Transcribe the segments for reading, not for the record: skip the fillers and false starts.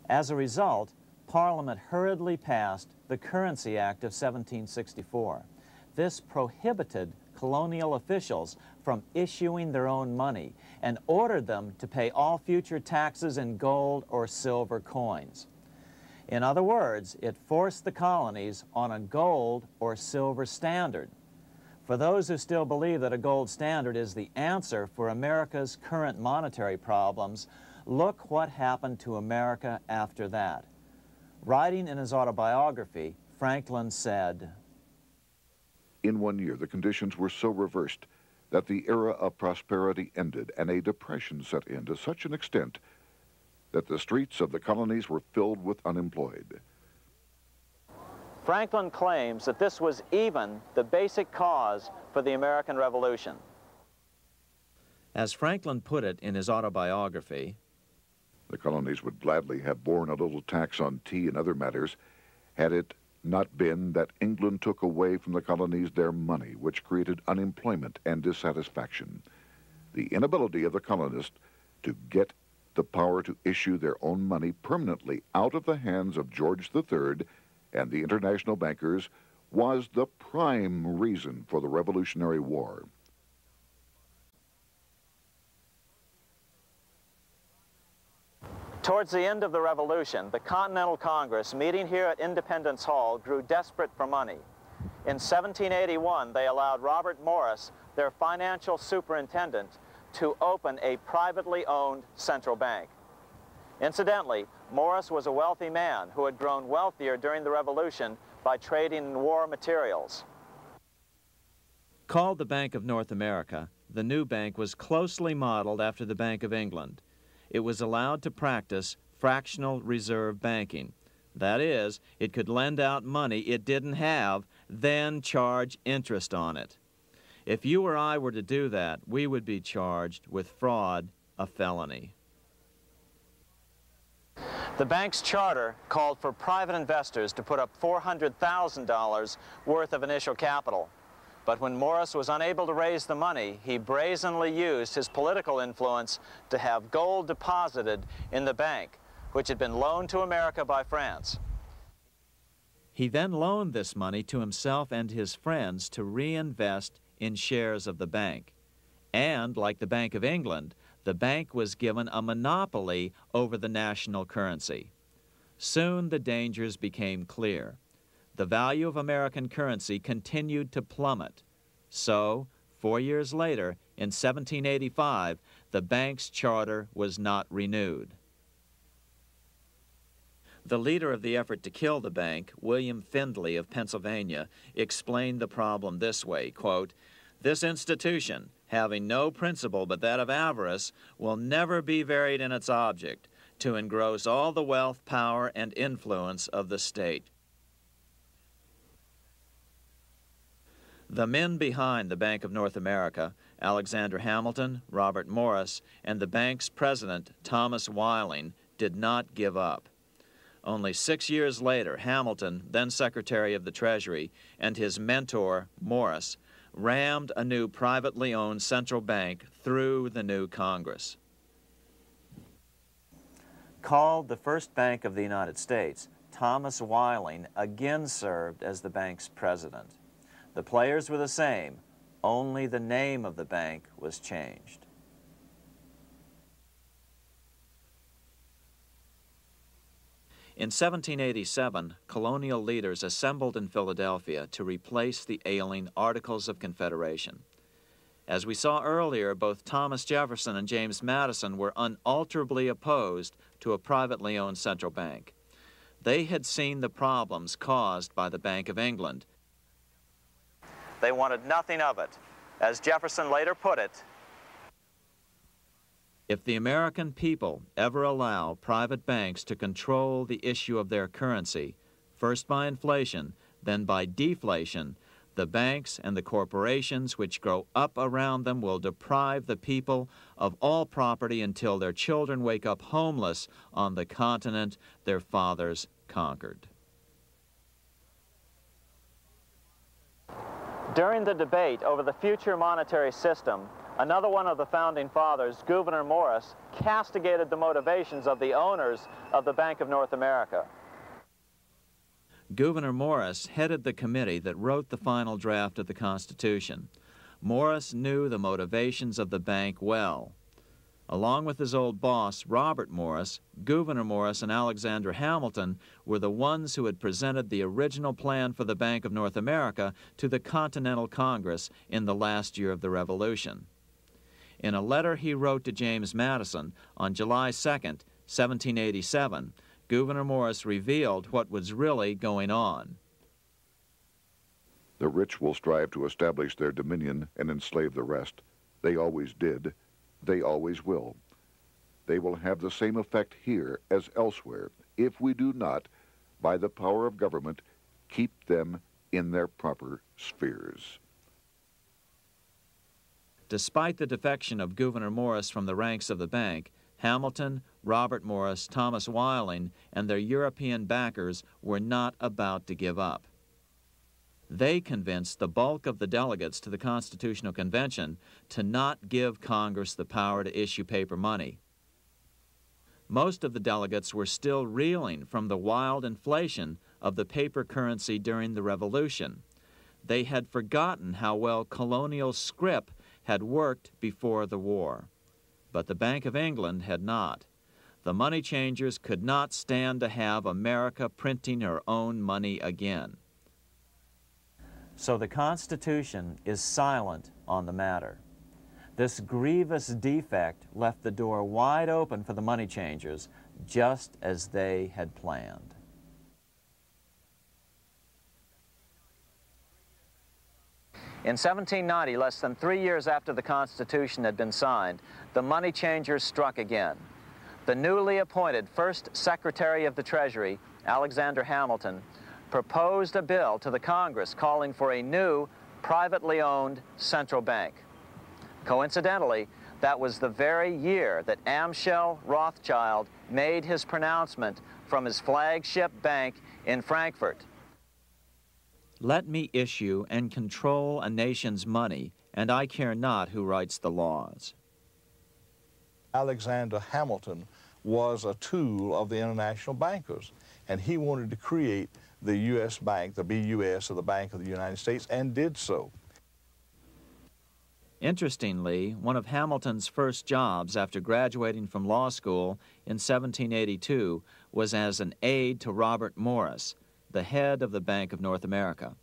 As a result, Parliament hurriedly passed the Currency Act of 1764. This prohibited colonial officials from issuing their own money and ordered them to pay all future taxes in gold or silver coins. In other words, it forced the colonies on a gold or silver standard. For those who still believe that a gold standard is the answer for America's current monetary problems, look what happened to America after that. Writing in his autobiography, Franklin said, "In 1 year, the conditions were so reversed that the era of prosperity ended and a depression set in to such an extent that the streets of the colonies were filled with unemployed." Franklin claims that this was even the basic cause for the American Revolution. As Franklin put it in his autobiography, "The colonies would gladly have borne a little tax on tea and other matters had it not been that England took away from the colonies their money, which created unemployment and dissatisfaction. The inability of the colonists to get the power to issue their own money permanently out of the hands of George III and the international bankers was the prime reason for the Revolutionary War." Towards the end of the Revolution, the Continental Congress, meeting here at Independence Hall, grew desperate for money. In 1781, they allowed Robert Morris, their financial superintendent, to open a privately owned central bank. Incidentally, Morris was a wealthy man who had grown wealthier during the Revolution by trading in war materials. Called the Bank of North America, the new bank was closely modeled after the Bank of England. It was allowed to practice fractional reserve banking. That is, it could lend out money it didn't have, then charge interest on it. If you or I were to do that, we would be charged with fraud, a felony. The bank's charter called for private investors to put up $400,000 worth of initial capital. But when Morris was unable to raise the money, he brazenly used his political influence to have gold deposited in the bank, which had been loaned to America by France. He then loaned this money to himself and his friends to reinvest in shares of the bank. And, like the Bank of England, the bank was given a monopoly over the national currency. Soon the dangers became clear. The value of American currency continued to plummet. So, 4 years later, in 1785, the bank's charter was not renewed. The leader of the effort to kill the bank, William Findley of Pennsylvania, explained the problem this way, quote, "This institution, having no principle but that of avarice, will never be varied in its object, to engross all the wealth, power, and influence of the state." The men behind the Bank of North America, Alexander Hamilton, Robert Morris, and the bank's president, Thomas Whiling, did not give up. Only 6 years later, Hamilton, then Secretary of the Treasury, and his mentor, Morris, rammed a new privately owned central bank through the new Congress. Called the first bank of the United States, Thomas Whiling again served as the bank's president. The players were the same, only the name of the bank was changed. In 1787, colonial leaders assembled in Philadelphia to replace the ailing Articles of Confederation. As we saw earlier, both Thomas Jefferson and James Madison were unalterably opposed to a privately owned central bank. They had seen the problems caused by the Bank of England. They wanted nothing of it. As Jefferson later put it, "If the American people ever allow private banks to control the issue of their currency, first by inflation, then by deflation, the banks and the corporations which grow up around them will deprive the people of all property until their children wake up homeless on the continent their fathers conquered." During the debate over the future monetary system, Another one of the founding fathers, Gouverneur Morris, castigated the motivations of the owners of the Bank of North America. Gouverneur Morris headed the committee that wrote the final draft of the Constitution. Morris knew the motivations of the bank well. Along with his old boss, Robert Morris, Gouverneur Morris and Alexander Hamilton were the ones who had presented the original plan for the Bank of North America to the Continental Congress in the last year of the Revolution. In a letter he wrote to James Madison on July 2, 1787, Gouverneur Morris revealed what was really going on. The rich will strive to establish their dominion and enslave the rest. They always did. They always will. They will have the same effect here as elsewhere if we do not, by the power of government, keep them in their proper spheres. Despite the defection of Gouverneur Morris from the ranks of the bank, Hamilton, Robert Morris, Thomas Whiling, and their European backers were not about to give up. They convinced the bulk of the delegates to the Constitutional Convention to not give Congress the power to issue paper money. Most of the delegates were still reeling from the wild inflation of the paper currency during the Revolution. They had forgotten how well colonial scrip had worked before the war. But the Bank of England had not. The money changers could not stand to have America printing her own money again. So the Constitution is silent on the matter. This grievous defect left the door wide open for the money changers, just as they had planned. In 1790, less than 3 years after the Constitution had been signed, the money changers struck again. The newly appointed first Secretary of the Treasury, Alexander Hamilton, proposed a bill to the Congress calling for a new, privately owned central bank. Coincidentally, that was the very year that Amschel Rothschild made his pronouncement from his flagship bank in Frankfurt. Let me issue and control a nation's money, and I care not who writes the laws. Alexander Hamilton was a tool of the international bankers, and he wanted to create the U.S. Bank, the BUS, or the Bank of the United States, and did so. Interestingly, one of Hamilton's first jobs after graduating from law school in 1782 was as an aide to Robert Morris, the head of the Bank of North America.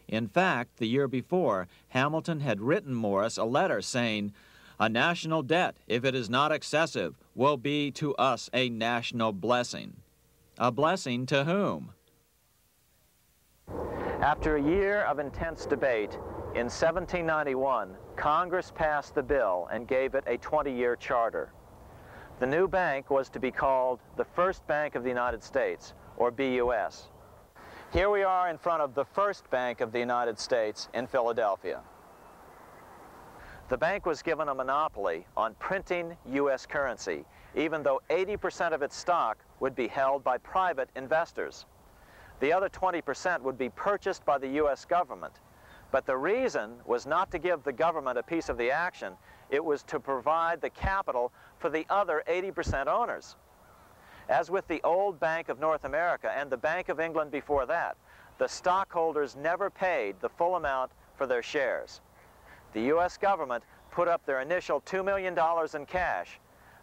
In fact, the year before, Hamilton had written Morris a letter saying, "A national debt, if it is not excessive, will be to us a national blessing." A blessing to whom? After a year of intense debate, in 1791, Congress passed the bill and gave it a 20-year charter. The new bank was to be called the First Bank of the United States, or BUS. Here we are in front of the First Bank of the United States in Philadelphia. The bank was given a monopoly on printing U.S. currency, even though 80% of its stock would be held by private investors. The other 20% would be purchased by the U.S. government. But the reason was not to give the government a piece of the action. It was to provide the capital for the other 80% owners. As with the old Bank of North America and the Bank of England before that, the stockholders never paid the full amount for their shares. The U.S. government put up their initial $2 million in cash.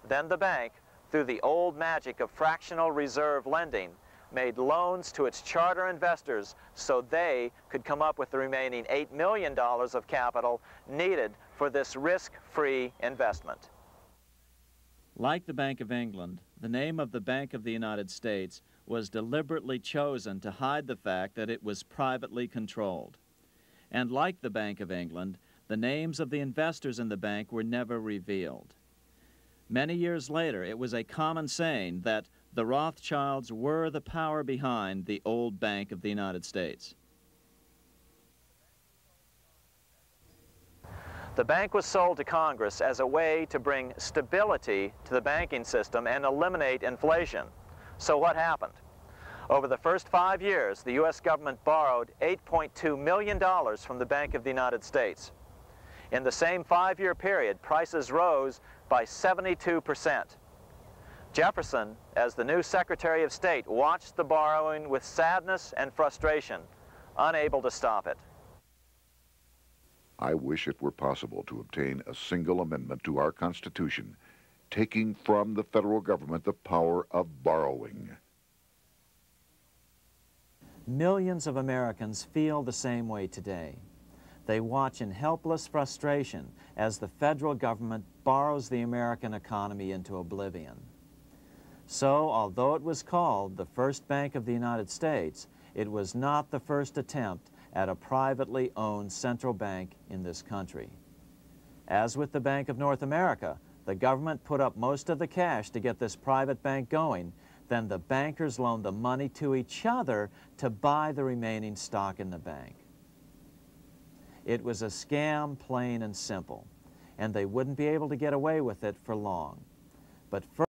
Then the bank, through the old magic of fractional reserve lending, made loans to its charter investors so they could come up with the remaining $8 million of capital needed for this risk-free investment. Like the Bank of England, the name of the Bank of the United States was deliberately chosen to hide the fact that it was privately controlled. And like the Bank of England, the names of the investors in the bank were never revealed. Many years later, it was a common saying that the Rothschilds were the power behind the old Bank of the United States. The bank was sold to Congress as a way to bring stability to the banking system and eliminate inflation. So what happened? Over the first 5 years, the U.S. government borrowed $8.2 million from the Bank of the United States. In the same 5-year period, prices rose by 72%. Jefferson, as the new Secretary of State, watched the borrowing with sadness and frustration, unable to stop it. I wish it were possible to obtain a single amendment to our Constitution, taking from the federal government the power of borrowing. Millions of Americans feel the same way today. They watch in helpless frustration as the federal government borrows the American economy into oblivion. So, although it was called the first bank of the United States, it was not the first attempt at a privately owned central bank in this country. As with the Bank of North America, the government put up most of the cash to get this private bank going, then the bankers loaned the money to each other to buy the remaining stock in the bank. It was a scam, plain and simple, and they wouldn't be able to get away with it for long. But